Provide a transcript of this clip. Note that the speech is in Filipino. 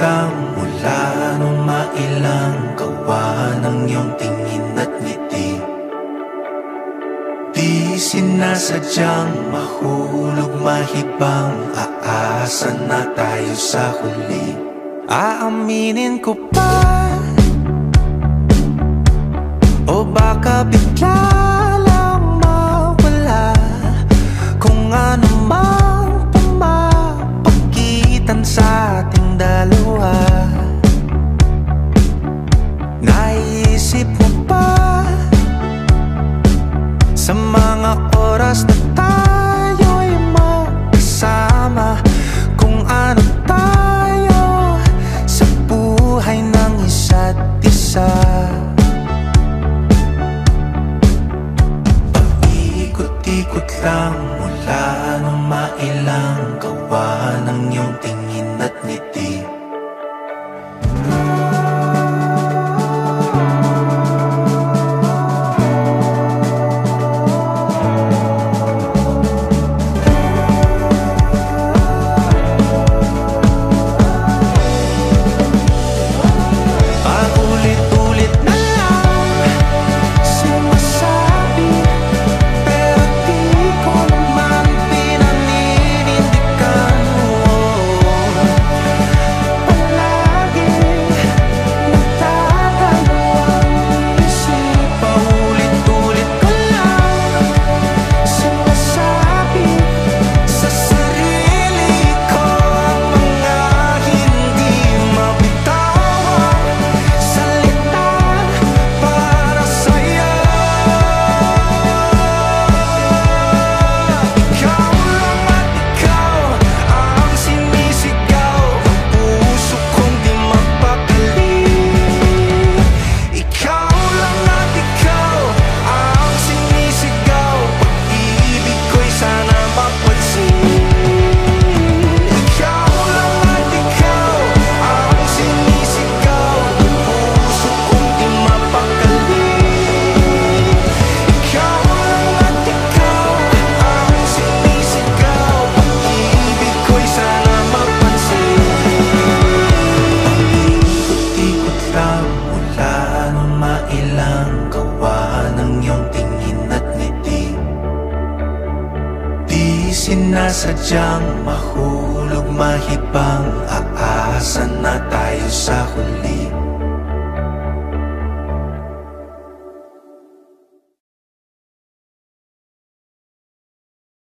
lang mula nung mailang gawa ng iyong tingin at ngiti. Di sinasadyang mahulog mahibang, aasa na tayo sa huli. Aaminin ko pa, o baka bigla lang mawala kung ano mang pumapagitan sa ating dalawa. Naisip mo ba sa mga oras na tayo'y magkasama, kung ano tayo sa buhay ng isa't isa? Paikot-ikot lang mula nung mailang gawa ng iyong tingin at ngiti. Sinasadyang mahulog mahibang, aasa na tayo sa huli.